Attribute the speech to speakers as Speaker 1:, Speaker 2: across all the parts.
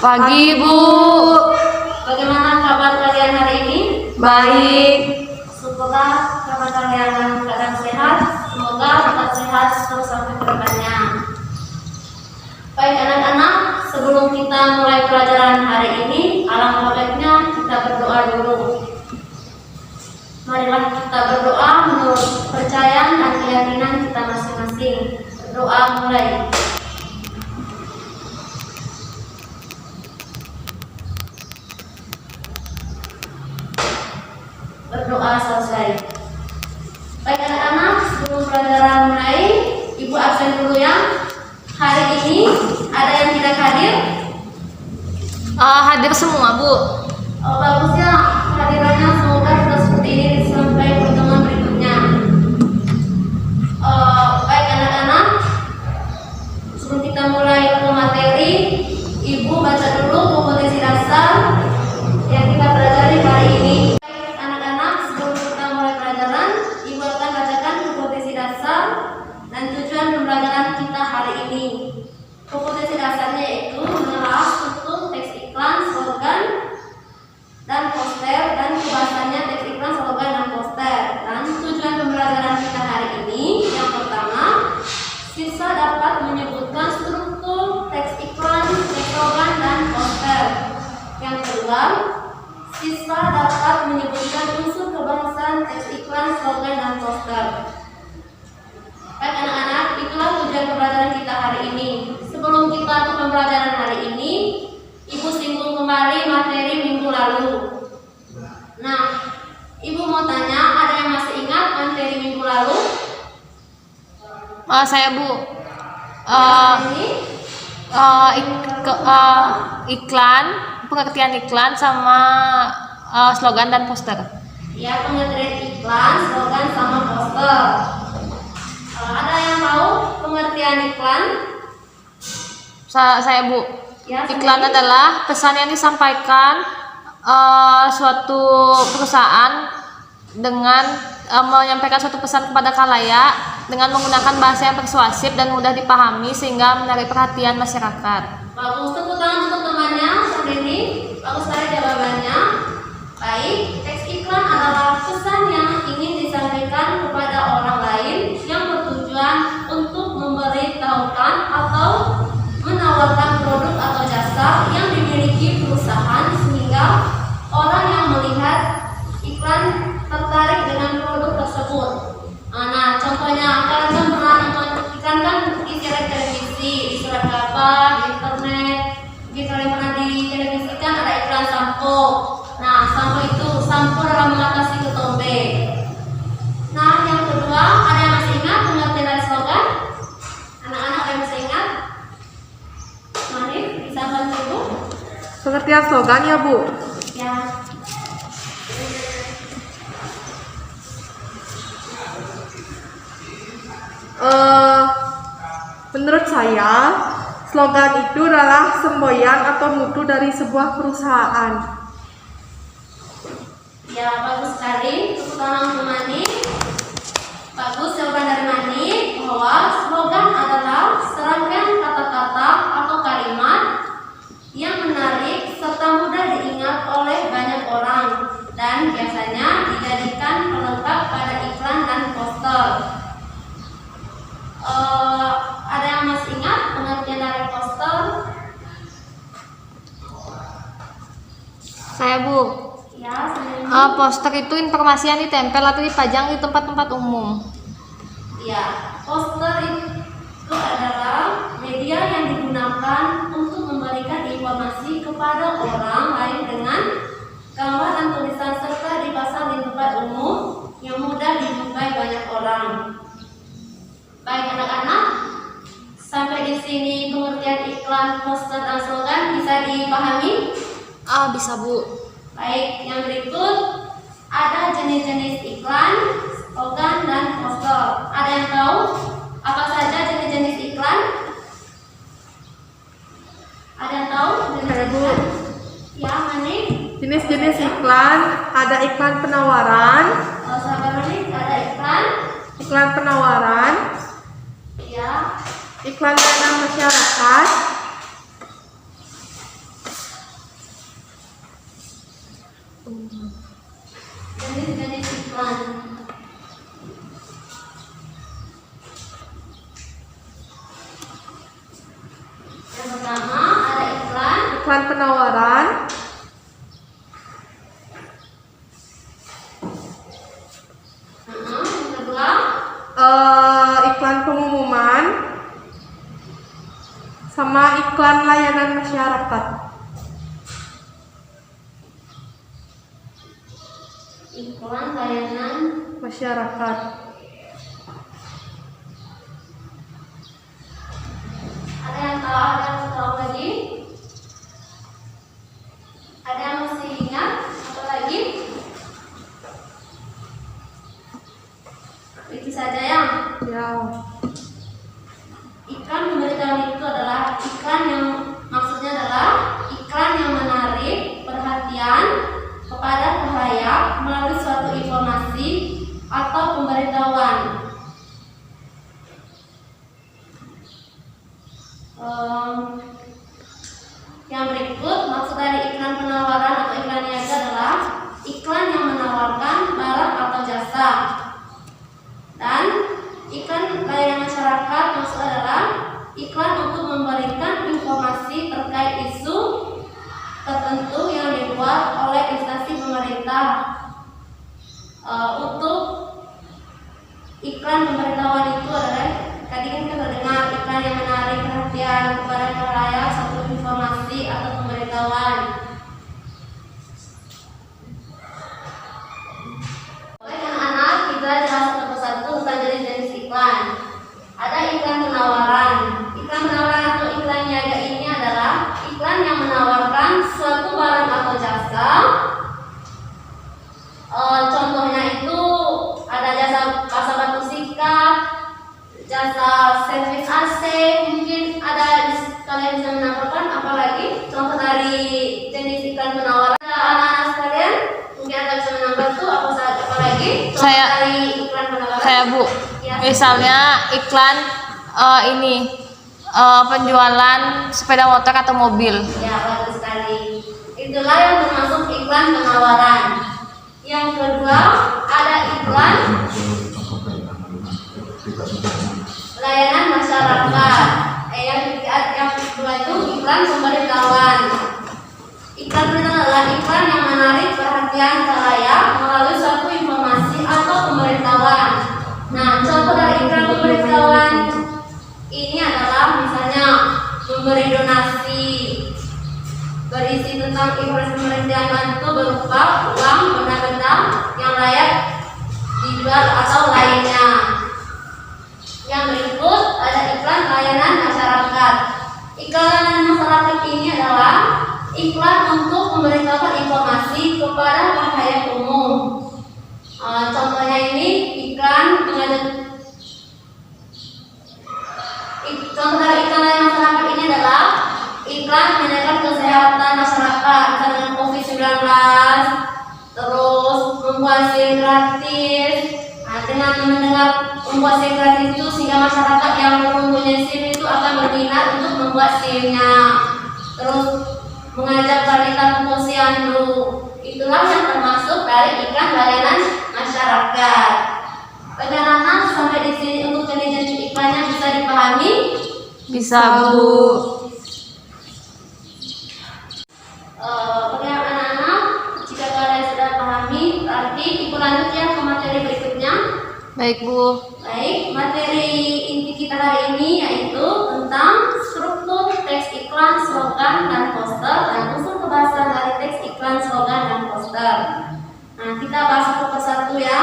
Speaker 1: Pagi, Bu.
Speaker 2: Bagaimana kabar kalian hari ini?
Speaker 1: Baik.
Speaker 2: Syukurlah kabar kalian dalam keadaan sehat. Semoga tetap sehat terus sampai ke depannya. Baik anak-anak, sebelum kita mulai pelajaran hari ini, alangkah baiknya kita berdoa dulu. Marilah kita berdoa menurut kepercayaan dan keyakinan kita masing-masing. Berdoa mulai. Berdoa selesai. Baik anak-anak, sebelum pelajaran mulai, Ibu absen dulu ya. Hari ini ada yang tidak hadir?
Speaker 1: Hadir semua, Bu.
Speaker 2: Oh, bagus ya kehadirannya. Semoga kita seperti ini sampai pertemuan berikutnya. Baik anak-anak, sebelum kita mulai ke materi, Ibu baca dulu kompetensi dasar yang kita pelajari hari ini. Baik anak-anak, sebelum kita mulai pelajaran, Ibu akan bacakan kompetensi dasar dan tujuan pembelajaran kita hari ini. Kompetensi dasarnya yaitu menelaah struktur teks iklan, slogan, dan poster, dan pembahasannya teks iklan, slogan, dan poster. Dan tujuan pembelajaran kita hari ini, yang pertama, siswa dapat menyebutkan struktur teks iklan, teks slogan, dan poster. Yang kedua, siswa dapat menyebutkan unsur kebangsaan teks iklan, slogan, dan poster. Baik anak-anak, itulah tujuan pembelajaran kita hari ini. Sebelum kita ke pembelajaran hari ini, Ibu singgung kembali materi minggu lalu. Nah, Ibu mau tanya, ada yang masih ingat materi minggu lalu?
Speaker 1: Saya, Bu.
Speaker 2: Ini?
Speaker 1: Iklan, pengertian iklan sama slogan dan poster.
Speaker 2: Ya, pengertian iklan, slogan, sama poster. Ada yang tahu pengertian iklan?
Speaker 1: Saya, Bu.
Speaker 2: Ya,
Speaker 1: Iklan adalah pesan yang disampaikan suatu perusahaan dengan menyampaikan suatu pesan kepada khalayak dengan menggunakan bahasa yang persuasif dan mudah dipahami sehingga menarik perhatian masyarakat.
Speaker 2: Bagus, tepuk tangan untuk temannya seperti ini. Bagus sekali jawabannya. Baik, teks iklan adalah pesan yang ingin disampaikan kepada orang lain yang bertujuan untuk memberitahukan atau menawarkan produk atau jasa yang dimiliki perusahaan sehingga orang yang melihat iklan tertarik dengan produk tersebut. Nah, contohnya kalian pernah nonton iklan kan di televisi, di surat kabar, di internet. Mungkin kalian pernah di televisi kan ada iklan sampo. Nah, sampo itu sampo dalam mengatasi ketombe. Nah, yang kedua, ada yang masih ingat pengertian dari slogan? Anak-anak yang masih ingat? Mari, bisa bantu Ibu?
Speaker 3: Pengertian slogan ya, Bu?
Speaker 2: Ya.
Speaker 3: Menurut saya, slogan itu adalah semboyan atau mutu dari sebuah perusahaan.
Speaker 2: Ya, bagus sekali. Tepuk tangan untuk Mani. Bagus jawaban dari Mani bahwa slogan adalah serangkaian kata-kata atau kalimat yang menarik serta mudah diingat oleh banyak orang dan biasanya dijadikan pelengkap pada iklan dan poster. Ada yang masih ingat pengertian dari poster?
Speaker 1: Saya, Bu.
Speaker 2: Ya, sendiri.
Speaker 1: Poster itu informasi yang ditempel atau dipajang di tempat-tempat umum.
Speaker 2: Ya, poster itu adalah media yang digunakan untuk memberikan informasi kepada orang lain dengan gambar dan tulisan serta dipasang di tempat umum yang mudah dijumpai banyak orang. Baik anak-anak, sampai di sini pengertian iklan, poster, dan slogan bisa dipahami?
Speaker 1: Bisa, Bu.
Speaker 2: Baik, yang berikut ada jenis-jenis iklan, slogan, dan poster. Ada yang tahu apa saja jenis-jenis iklan? Ada yang tahu?
Speaker 3: Ada, Bu.
Speaker 2: Ya, Mani.
Speaker 3: Jenis-jenis iklan, ada iklan penawaran,
Speaker 2: Sahabat Mani, ada
Speaker 3: iklan penawaran,
Speaker 2: ya,
Speaker 3: iklan dana masyarakat,
Speaker 2: Jenis-jenis iklan. Yang pertama ada iklan.
Speaker 3: Iklan penawaran.
Speaker 2: Yang kedua
Speaker 3: Iklan pengumuman. Sama iklan layanan masyarakat.
Speaker 2: iklan layanan.
Speaker 3: Masyarakat.
Speaker 2: Ada yang tahu lagi? Ada yang masih ingat? Apa lagi? Itu saja ya.
Speaker 3: Ya.
Speaker 2: Iklan pemberitahuan itu adalah iklan yang maksudnya adalah iklan yang menarik perhatian kepada khalayak melalui suatu informasi atau pemberitahuan. Yang berikut maksud dari iklan penawaran atau iklan niaga adalah iklan yang menawarkan barang atau jasa. Dan iklan layanan masyarakat maksud adalah iklan untuk memberikan informasi terkait isu tertentu yang dibuat oleh instansi pemerintah. Untuk iklan pemberitahuan itu adalah tadi kan kita dengar iklan yang menarik perhatian kepada khalayak suatu informasi atau pemberitahuan. Oke anak-anak, kita jelas satu persatu tentang jenis-jenis iklan. Ada iklan penawaran. Iklan penawaran atau iklan niaga ini adalah iklan yang menawarkan suatu barang atau jasa. Contohnya itu ada jasa pasang batu sikat, jasa servis AC, mungkin ada kalian bisa menambahkan apa lagi contoh dari jenis iklan penawaran. Anak-anak sekalian mungkin ada bisa menambah tuh apa saja apa lagi contoh dari iklan penawaran.
Speaker 1: Saya Bu,
Speaker 2: Ya.
Speaker 1: misalnya iklan penjualan sepeda motor atau mobil.
Speaker 2: Ya, bagus sekali. Itulah yang termasuk iklan penawaran. Yang kedua, ada iklan layanan masyarakat. Yang kedua itu iklan pemberitahuan. Iklan pemberitahuan adalah iklan yang menarik perhatian khalayak melalui suatu informasi atau pemberitahuan. Nah, contoh dari iklan pemberitahuan ini adalah misalnya memberi donasi berisi tentang informasi pemberian bantu berupa uang, benda-benda yang layak dijual atau lainnya. Yang berikut ada iklan layanan masyarakat. Iklan layanan masyarakat ini adalah iklan untuk memberitahukan informasi kepada khalayak umum. Contohnya ini iklan contoh dari iklan layanan masyarakat ini adalah iklan menjaga kesehatan masyarakat, misalnya COVID-19, terus membuat SIM gratis. Dengan mendengar membuat SIM gratis itu sehingga masyarakat yang mempunyai SIM itu akan berminat untuk membuat SIM-nya. Terus mengajak balita ke posyandu. Itulah yang termasuk dari iklan layanan masyarakat. Bagaimana sampai di sini untuk jenis-jenis iklannya bisa dipahami?
Speaker 1: Bisa Bu.
Speaker 2: Bagaimana anak-anak? Jika kalian sudah pahami, berarti ibu lanjut ya ke materi berikutnya.
Speaker 1: Baik Bu.
Speaker 2: Baik, materi inti kita hari ini yaitu tentang struktur teks iklan, slogan, dan poster dan unsur kebahasan dari teks iklan, slogan, dan poster. Nah, kita bahas satu persatu ya.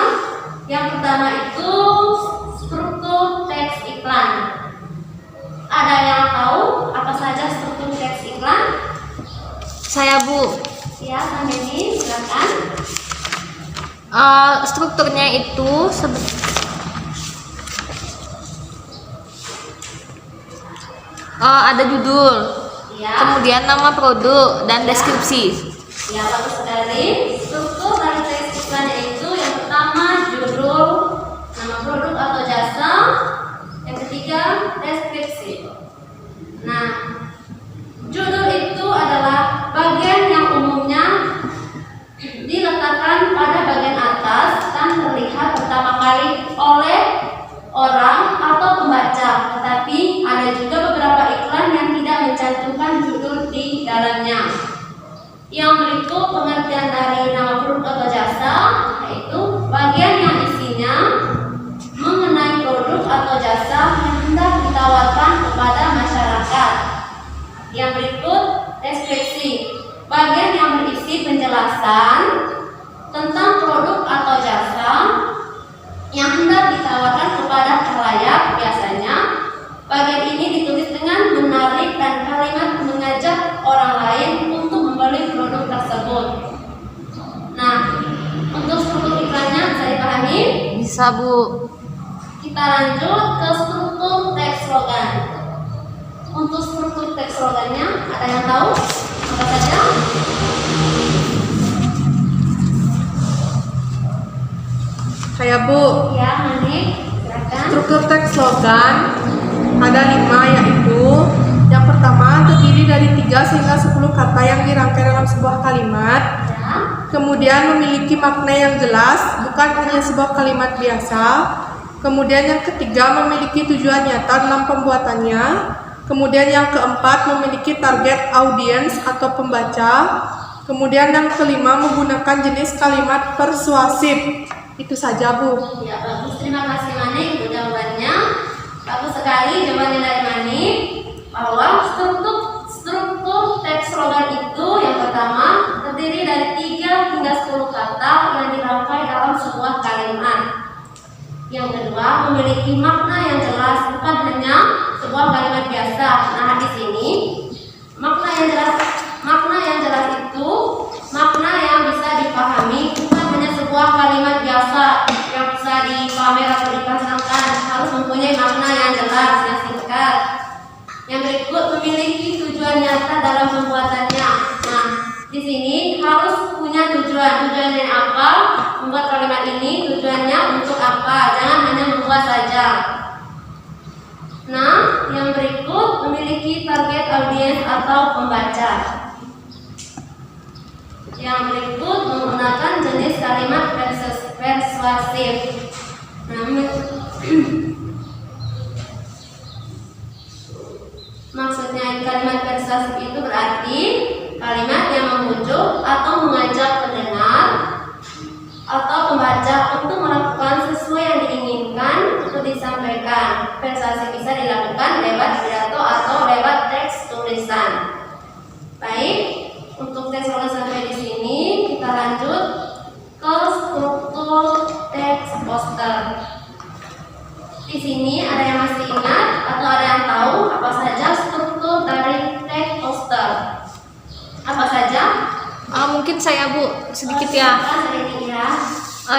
Speaker 2: Yang pertama itu struktur teks iklan. Ada yang tahu apa saja struktur teks iklan?
Speaker 1: Saya Bu.
Speaker 2: Ya, Kang Denny, silakan.
Speaker 1: Strukturnya itu ada judul,
Speaker 2: Ya.
Speaker 1: kemudian nama produk dan deskripsi.
Speaker 2: Ya, bagus sekali. Struktur dari teks iklan yaitu yang pertama judul, nama produk atau jasa, yang ketiga deskripsi. Nah, judul itu adalah bagian yang umumnya diletakkan pada bagian atas penjelasan tentang produk atau jasa yang hendak ditawarkan kepada khalayak. Biasanya bagian ini ditulis dengan menarik dan kalimat mengajak orang lain untuk membeli produk tersebut. Nah, untuk struktur iklannya bisa dipahami?
Speaker 1: Bisa, Bu.
Speaker 2: Kita lanjut ke struktur teks slogan. Untuk struktur teks slogannya, ada yang tahu apa saja?
Speaker 3: Saya, Bu.
Speaker 2: Ya, Manik, silakan.
Speaker 3: Struktur teks slogan ada 5, yaitu yang pertama terdiri dari 3 hingga 10 kata yang dirangkai dalam sebuah kalimat.
Speaker 2: Ya,
Speaker 3: Kemudian memiliki makna yang jelas, bukan hanya sebuah kalimat biasa. Kemudian yang ketiga memiliki tujuan nyata dalam pembuatannya. Kemudian yang keempat memiliki target audiens atau pembaca. Kemudian yang kelima menggunakan jenis kalimat persuasif. Itu saja, Bu.
Speaker 2: ya bagus. Terima kasih Manik untuk jawabannya. Bagus sekali jawabannya dari Manik. Bahwa struktur teks slogan itu yang pertama terdiri dari 3 hingga 10 kata yang dirangkai dalam sebuah kalimat. Yang kedua memiliki makna yang jelas, bukan hanya sebuah kalimat biasa. Nah, di sini makna yang jelas itu makna yang bisa dipahami, bukan hanya sebuah kalimat biasa yang bisa dipamer atau dipasangkan. Harus mempunyai makna yang jelas, yang singkat. Yang berikut memiliki tujuan nyata dalam pembuatannya. Nah, di sini harus punya tujuan. Tujuannya apa? Membuat kalimat ini tujuannya untuk apa? Jangan hanya membuat saja. Nah, yang berikut memiliki target audiens atau pembaca. Yang berikut menggunakan jenis kalimat persuasif. Nah, maksudnya kalimat persuasif itu berarti kalimat yang membujuk atau mengajak pendengar atau pembaca untuk melakukan sesuai yang diinginkan untuk disampaikan. Persuasif bisa dilakukan lewat pidato atau lewat teks tulisan. Baik, untuk teks slogan sampai di sini, kita lanjut ke struktur teks poster. Di sini ada yang masih ingat atau ada yang tahu apa saja struktur dari teks poster? Apa saja?
Speaker 1: Mungkin saya, Bu, sedikit ya.
Speaker 2: Ya.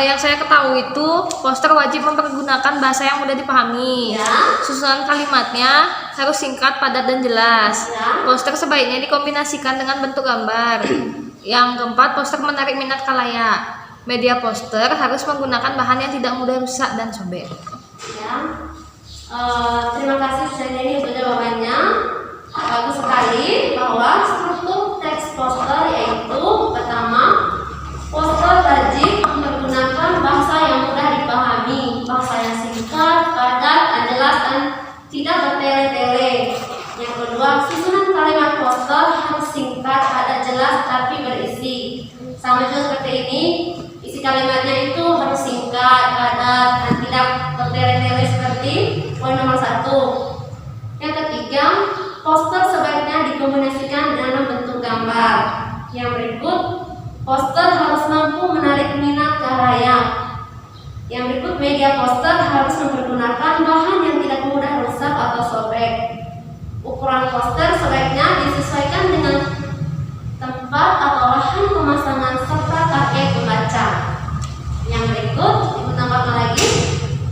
Speaker 1: Yang saya ketahui itu poster wajib mempergunakan bahasa yang mudah dipahami.
Speaker 2: Ya.
Speaker 1: Susunan kalimatnya harus singkat, padat, dan jelas.
Speaker 2: Ya.
Speaker 1: Poster sebaiknya dikombinasikan dengan bentuk gambar. Yang keempat, poster menarik minat khalayak. Media poster harus menggunakan bahan yang tidak mudah rusak dan sobek.
Speaker 2: Ya. Terima kasih Ustaz Denny untuk jawabannya. Bagus sekali bahwa struktur teks poster yaitu pertama, poster wajib menggunakan bahasa yang mudah dipahami, bahasa yang singkat, padat, dan jelas dan tidak bertele-tele. Yang kedua, susunan kalimat poster harus singkat, padat, jelas, tapi berisi. Sama juga seperti ini, isi kalimatnya itu harus singkat, padat, dan tidak bertele-tele seperti poin nomor 1. Yang ketiga, poster sebaiknya dikombinasikan dalam bentuk gambar. Yang berikut, poster harus mampu menarik minat khalayak. Yang berikut, media poster harus mempergunakan bahan yang tidak mudah rusak atau sobek. Ukuran poster sebaiknya disesuaikan dengan tempat atau lahan pemasangan serta target pembaca. Yang berikut, ibu tambahkan lagi.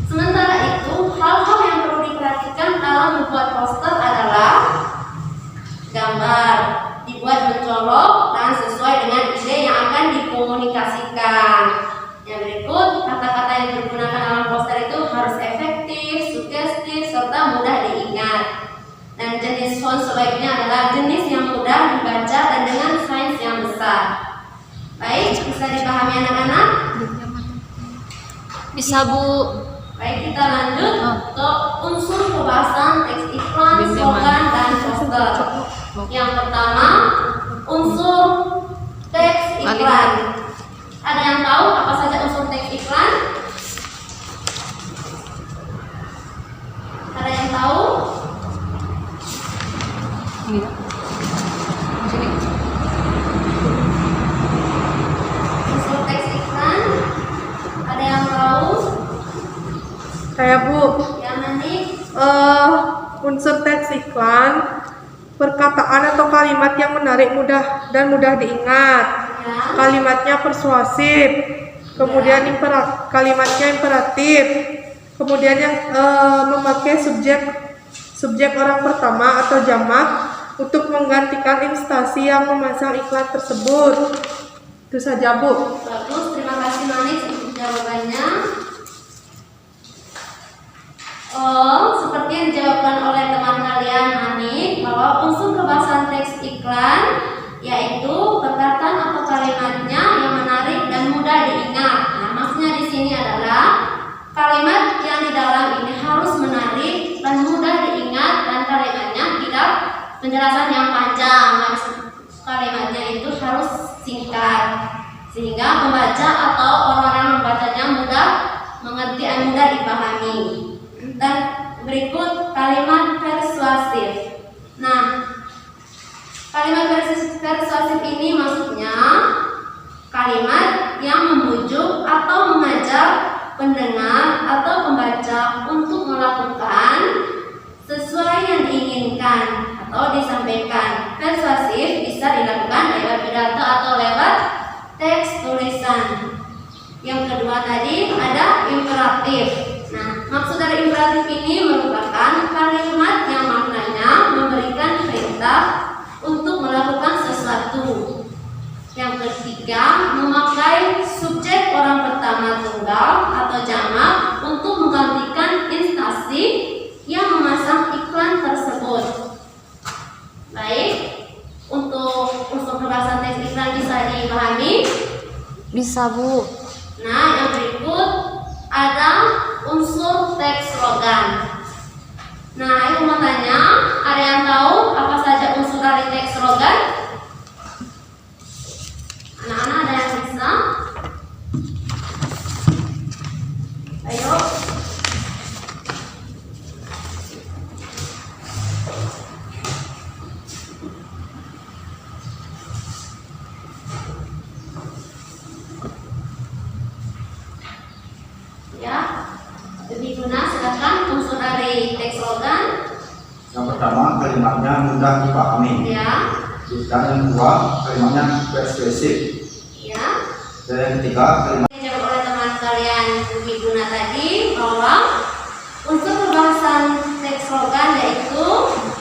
Speaker 2: Sementara itu, hal-hal yang perlu diperhatikan dalam membuat poster adalah gambar dibuat mencolok dan sesuai dengan ide yang akan dikomunikasikan. Yang berikut, kata-kata yang digunakan dalam poster itu harus efektif, sugestif, serta mudah diingat. Dan jenis font sebaiknya adalah jenis yang mudah dibaca dan dengan size yang besar. Baik, bisa dipahami anak-anak?
Speaker 1: Bisa, Bu.
Speaker 2: Baik, kita lanjut ke unsur pembahasan teks iklan, slogan, dan poster. Yang pertama, unsur teks iklan. Ada yang tahu apa saja unsur teks iklan? Ada yang tahu?
Speaker 1: Sini.
Speaker 3: Saya Bu,
Speaker 2: Ya, Nani.
Speaker 3: unsur teks iklan, perkataan atau kalimat yang menarik dan mudah diingat.
Speaker 2: Ya.
Speaker 3: Kalimatnya persuasif, kemudian kalimatnya imperatif, kemudian yang memakai subjek orang pertama atau jamak untuk menggantikan instansi yang memasang iklan tersebut. Itu saja Bu.
Speaker 2: Bagus, terima kasih Manis untuk jawabannya. Seperti yang dijawabkan oleh teman kalian Manik, bahwa unsur kebahasaan teks iklan yaitu perkataan atau kalimatnya yang menarik dan mudah diingat. Nah, maksudnya di sini adalah kalimat yang di dalam ini harus menarik dan mudah diingat dan kalimatnya tidak penjelasan yang panjang. Kalimatnya itu harus singkat sehingga pembaca atau orang-orang yang membacanya mudah mengerti dan mudah dipahami. Dan berikut kalimat persuasif. Nah, kalimat persuasif ini maksudnya kalimat yang membujuk atau mengajak pendengar atau pembaca untuk melakukan sesuai yang diinginkan atau disampaikan. Persuasif bisa dilakukan lewat pidato atau lewat teks tulisan. Yang kedua tadi ada imperatif. Nah, maksud dari imperatif ini merupakan kalimat yang maknanya memberikan perintah untuk melakukan sesuatu. Yang ketiga, memakai subjek orang pertama tunggal atau jamak untuk menggantikan instansi yang memasang iklan tersebut. Baik, untuk unsur kebahasaan teks iklan bisa dipahami?
Speaker 1: Bisa Bu.
Speaker 2: Nah, yang berikut ada unsur teks slogan. Nah, aku mau tanya, ada yang tahu apa saja unsur dari teks slogan? Anak-anak ada yang bisa? Ayo. Ya, lebih guna silakan unsur dari teks slogan.
Speaker 4: Yang pertama, kalimatnya mudah dipahami.
Speaker 2: Ya,
Speaker 4: Dan yang kedua, kalimatnya persuasif.
Speaker 2: ya.
Speaker 4: Dan yang ketiga, kalimat
Speaker 2: Yang dijawab oleh teman kalian lebih guna tadi bahwa unsur pembahasan teks slogan yaitu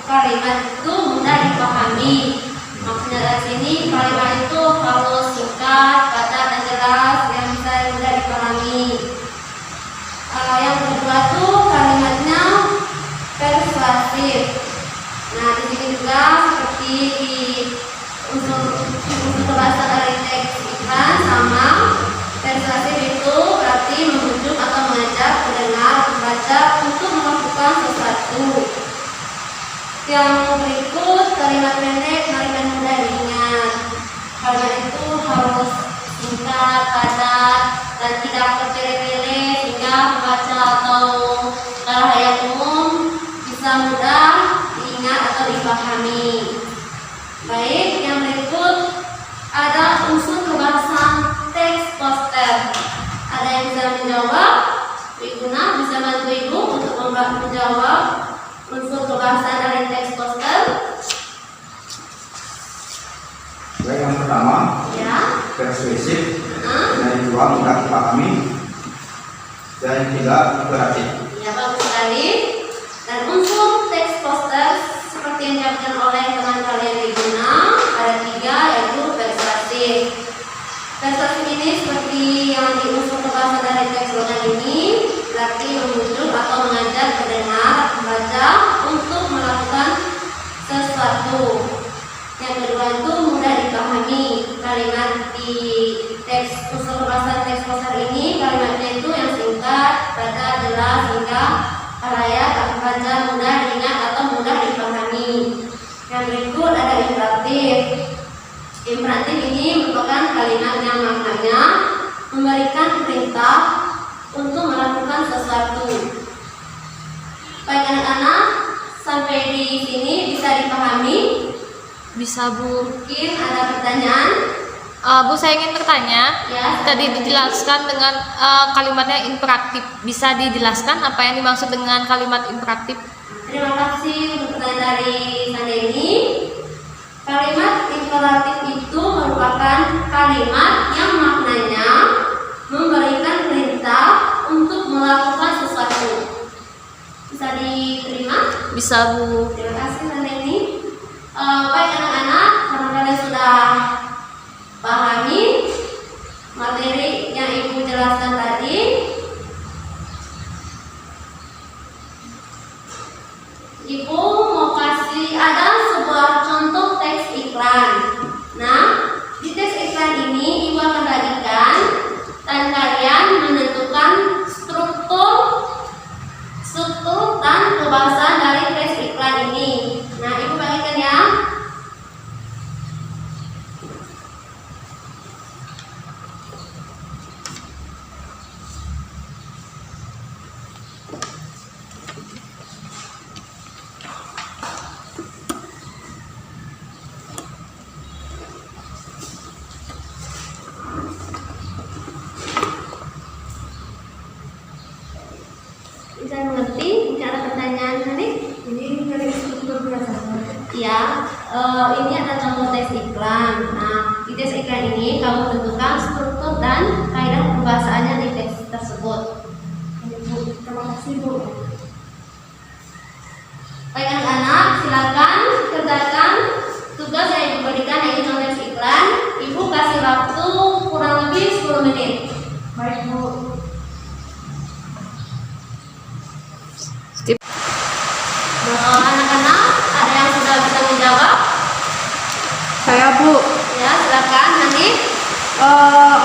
Speaker 2: kalimat itu mudah dipahami. Maksudnya dari sini kalimat itu harus singkat, padat dan jelas yang bisa mudah dipahami. Yang kedua tuh kalimatnya persuasif. Nah, di sini juga seperti di unsur kebahasaan dari teks iklan sama. Persuasif itu berarti membujuk atau mengajak pendengar membaca untuk melakukan sesuatu. Yang berikut kalimat pendek, kalimat mudah diingat. Kalimat itu harus singkat, padat, dan tidak terpilih-pilih sehingga pembaca atau khalayak umum bisa mudah diingat atau dipahami. Baik, yang berikut ada unsur kebahasaan teks poster. Ada yang bisa menjawab? Ibu Guna bisa bantu Ibu untuk menjawab unsur kebahasaan dari teks poster.
Speaker 4: baik yang pertama,
Speaker 2: Ya.
Speaker 4: persuasif. Dan yang kedua, mudah dipahami. Dan yang ketiga, imperatif.
Speaker 2: Ya, bagus sekali. Dan unsur teks poster seperti yang dijelaskan oleh teman kalian di Guna ada 3 yaitu persuasif. Persuasif ini seperti yang di unsur kebahasaan dari teks slogan ini berarti membujuk atau mengajak pendengar membaca untuk melakukan sesuatu. Yang kedua itu mudah dipahami. Kalimat di teks unsur kebahasaan teks poster ini kalimatnya itu yang singkat, padat, jelas sehingga khalayak akan baca mudah diingat atau mudah dipahami. Yang berikut ada imperatif. Imperatif ini merupakan kalimat yang maknanya memberikan perintah untuk melakukan sesuatu. Baik anak-anak, sampai di sini bisa dipahami?
Speaker 1: Bisa Bu.
Speaker 2: Mungkin ada pertanyaan?
Speaker 1: Bu, saya ingin bertanya.
Speaker 2: Ya.
Speaker 1: Tadi dijelaskan dengan kalimatnya imperatif. Bisa dijelaskan apa yang dimaksud dengan kalimat imperatif?
Speaker 2: Terima kasih untuk pertanyaan dari Sandeni. Kalimat imperatif itu merupakan kalimat yang maknanya memberikan perintah untuk melakukan sesuatu. Bisa diterima?
Speaker 1: Bisa, Bu.
Speaker 2: Terima kasih Sandeni. Baik anak-anak, karena kalian sudah pahami materi yang Ibu jelaskan tadi, Ibu mau kasih ada sebuah contoh teks iklan. Nah, di teks iklan ini Ibu akan bagikan dan kalian menentukan struktur dan kebahasan dari teks iklan ini. Nah, Ibu bagikan ya. Bisa mengerti? Tidak ada pertanyaan tadi?
Speaker 3: Ini dari struktur biasanya.
Speaker 2: Ya, ini ada contoh teks iklan. Nah, di teks iklan ini kamu tentukan struktur dan kaidah pembahasannya di teks tersebut.
Speaker 3: Bu, terima kasih Bu.
Speaker 2: Baik anak-anak, silakan kerjakan tugas yang Ibu berikan yaitu contoh teks iklan. Ibu kasih waktu kurang lebih 10 menit.
Speaker 3: Baik Bu.
Speaker 2: Anak-anak, ada yang sudah bisa menjawab?
Speaker 3: Saya Bu.
Speaker 2: Ya, silakan Hanif.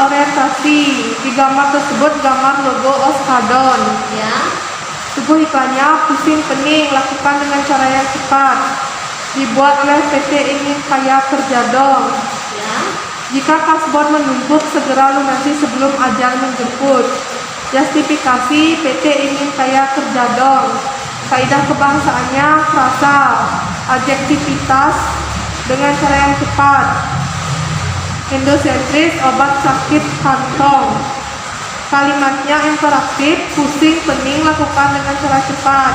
Speaker 3: Orientasi di gambar tersebut gambar logo Oskadon.
Speaker 2: Ya,
Speaker 3: Tubuh iklannya pusing pening, lakukan dengan cara yang cepat. Dibuat oleh PT Ingin Kaya Kerja Dong.
Speaker 2: ya.
Speaker 3: Jika kasbon menumpuk, segera lunasi sebelum ajal menjemput. Justifikasi PT Ingin Kaya Kerja Dong. Kaidah kebahasaannya frasa, adjektivitas dengan cara yang cepat. Endosentris, obat sakit kantong. Kalimatnya imperatif, pusing, pening, lakukan dengan cara cepat.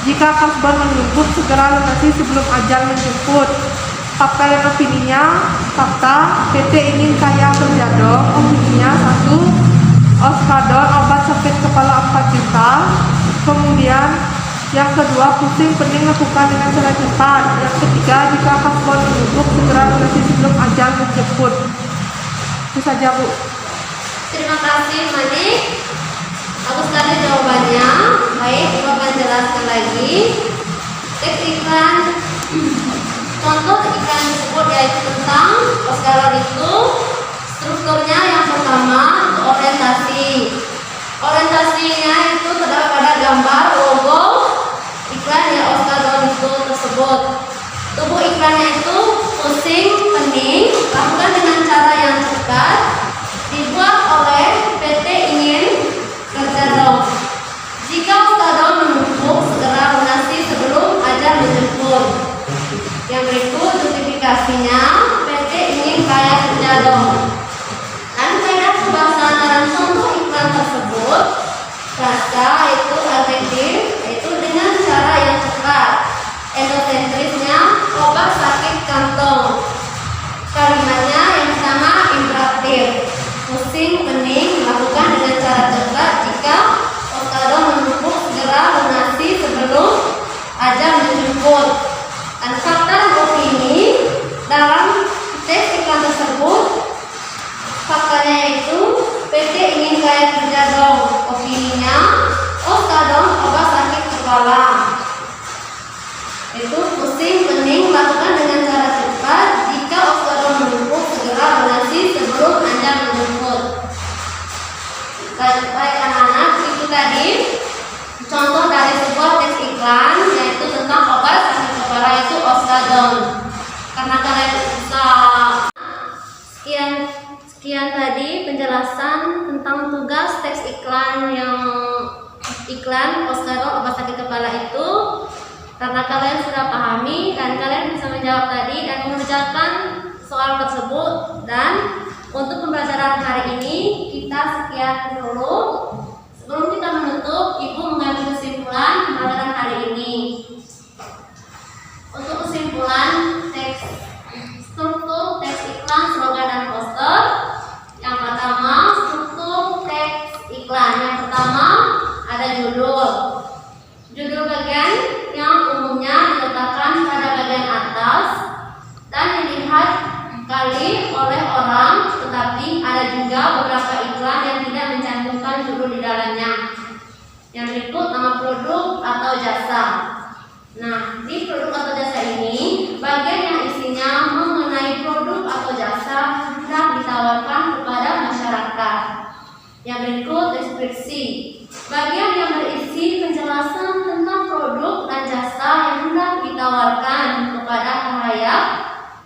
Speaker 3: Jika kasbon menumpuk, segera lunasi sebelum ajal menjemput. Fakta dan opininya, fakta, PT Ingin Kaya Kerja Dong, opininya 1, Oskadon, obat sakit kepala 4 juta. Kemudian yang kedua, pusing, pening, lakukan dengan cara cepat. Yang ketiga, jika kasbon menumpuk, segera lunasi sebelum ajal menjemput. Itu saja Bu.
Speaker 2: Terima kasih Manik. Bagus sekali jawabannya. Baik, Ibu akan jelaskan lagi. Teks iklan. Contoh iklan tersebut yaitu tentang Oskadon itu strukturnya yang pertama orientasi. Orientasinya itu terdapat pada gambar logo iklan yang Oskadon itu tersebut. Tubuh iklannya itu pusing, pening, lakukan dengan cara yang cepat. Dibuat oleh PT Ingin Kerja Dong. Jika Oskadon menumpuk, segera lunasi sebelum ajal menjemput. Yang berikut justifikasinya PT Ingin Kaya Kerja Dong. Dan kaidah pembahasan dalam contoh iklan tersebut, frasa itu adjektif, yaitu dengan cara yang cepat. Endosentrisnya obat sakit kantong. Kalimatnya yang pertama imperatif. Pusing, pening, lakukan dengan cara cepat. Jika Oskadon menumpuk, segera lunasi sebelum ajal menjemput. Dan fakta dan opini dalam teks iklan tersebut, faktanya itu PT Ingin Kaya Kerja Dong. Opininya, Oskadon obat sakit kepala. Itu pusing, pening, lakukan dengan cara cepat. Jika Oskadon menumpuk, segera lunasi sebelum ajal menjemput. Baik anak-anak, itu tadi contoh dari sebuah teks iklan yaitu tentang obat sakit kepala itu Oskadon. Karena kalian bisa sekian tadi penjelasan tentang tugas teks iklan yang iklan Oskadon obat sakit kepala itu. Karena kalian sudah pahami dan kalian bisa menjawab tadi dan mengerjakan soal tersebut. Dan untuk pembelajaran hari ini kita sekian dulu. Sebelum kita menutup, Ibu mengambil kesimpulan pembelajaran hari ini. Untuk kesimpulan teks struktur teks iklan, slogan, dan poster. Yang pertama, struktur teks iklan. Yang pertama ada judul. Judul bagian yang umumnya diletakkan pada bagian atas dan dilihat kali oleh orang, tetapi ada juga beberapa iklan yang tidak mencantumkan judul di dalamnya. Yang berikut nama produk atau jasa. Nah, di produk atau jasa ini, bagian yang isinya mengenai produk atau jasa hendak ditawarkan kepada masyarakat. Yang berikut deskripsi. Bagian yang berisi penjelasan tentang produk dan jasa yang hendak ditawarkan kepada khalayak.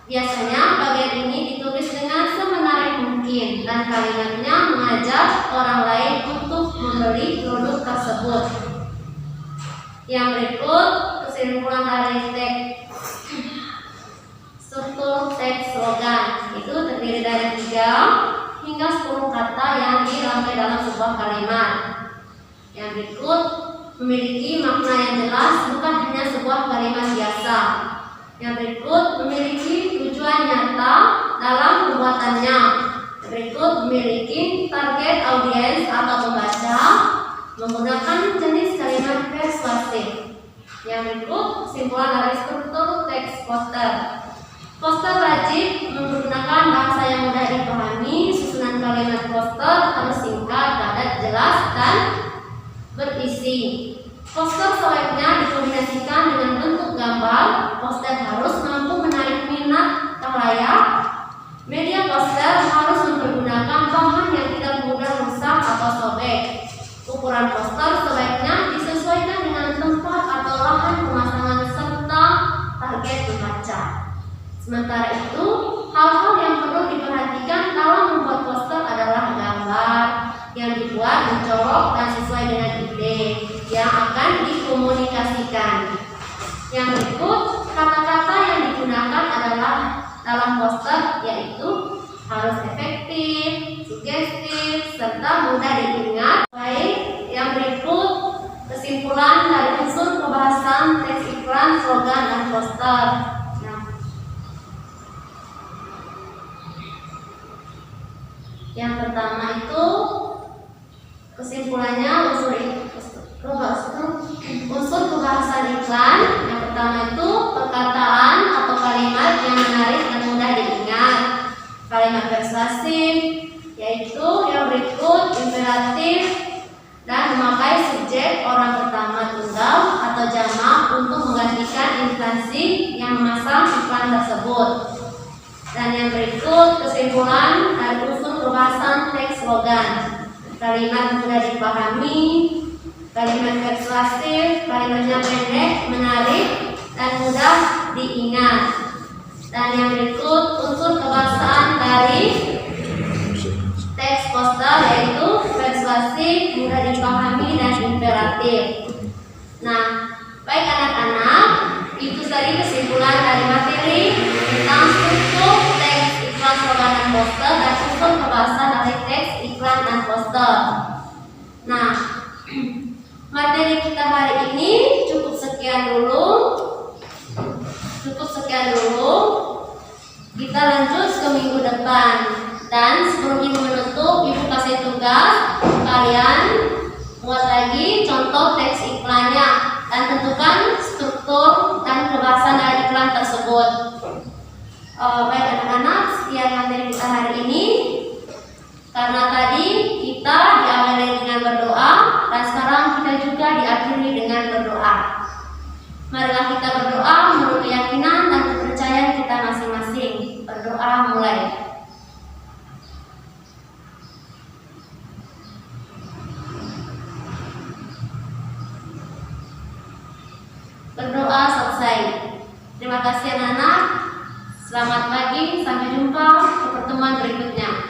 Speaker 2: Biasanya bagian ini ditulis dengan semenarik mungkin dan kalimatnya mengajak orang lain untuk membeli produk tersebut. Yang berikut kesimpulan dari teks struktur teks slogan. Itu terdiri dari 3 hingga 10 kata yang dirangkai dalam sebuah kalimat. Yang berikut memiliki makna yang jelas, bukan hanya sebuah kalimat biasa. Yang berikut memiliki tujuan nyata dalam pembuatannya. Yang berikut memiliki target audiens atau pembaca menggunakan jenis kalimat persuasif. Yang berikut kesimpulan dari struktur teks poster. Poster wajib menggunakan bahasa yang mudah dipahami. Susunan kalimat poster harus singkat, padat, jelas, dan berisi. Poster sebaiknya dikombinasikan dengan bentuk gambar. Poster harus mampu menarik minat khalayak. Media poster harus mempergunakan bahan yang tidak mudah rusak atau sobek. Ukuran poster sebaiknya disesuaikan dengan tempat atau lahan pemasangan serta target pembaca. Sementara itu, hal-hal yang perlu diperhatikan dalam membuat poster adalah gambar yang dibuat mencolok dan sesuai dengan ide yang akan dikomunikasikan. Yang berikut, kata-kata yang digunakan adalah dalam poster, yaitu harus efektif, sugestif, serta mudah diingat. Baik, yang berikut kesimpulan dari unsur pembahasan teks iklan, slogan, dan poster. Yang pertama itu kesimpulannya unsur pembahasan iklan. Yang pertama itu perkataan atau kalimat yang menarik dan mudah diingat. Kalimat persuasif, yaitu yang berikut imperatif dan memakai subjek orang pertama tunggal atau jamak untuk menggantikan instansi yang memasang iklan tersebut. Dan yang berikut kesimpulan dari unsur pembahasan teks slogan. Kalimat mudah dipahami, kalimat persuasif, kalimatnya pendek, menarik, dan mudah diingat. Dan yang berikut unsur kebahasaan dari teks poster, yaitu persuasif, mudah dipahami, dan imperatif. Nah, baik anak-anak, itu tadi kesimpulan dari materi tentang struktur teks iklan, slogan, dan poster, dan unsur pembahasan dari teks iklan dan poster. Nah, materi kita hari ini cukup sekian dulu. Kita lanjut ke minggu depan. Dan sebelum Ibu menutup, Ibu kasih tugas kalian buat lagi contoh teks iklannya dan tentukan struktur dan pembahasan dari iklan tersebut. Baik anak-anak, sekian materi kita hari ini. Karena tadi kita diawali dengan berdoa, dan sekarang kita juga diakhiri dengan berdoa. Marilah kita berdoa menurut keyakinan dan kepercayaan kita masing-masing. Berdoa mulai. Berdoa selesai. Terima kasih anak-anak. Selamat pagi, sampai jumpa di pertemuan berikutnya.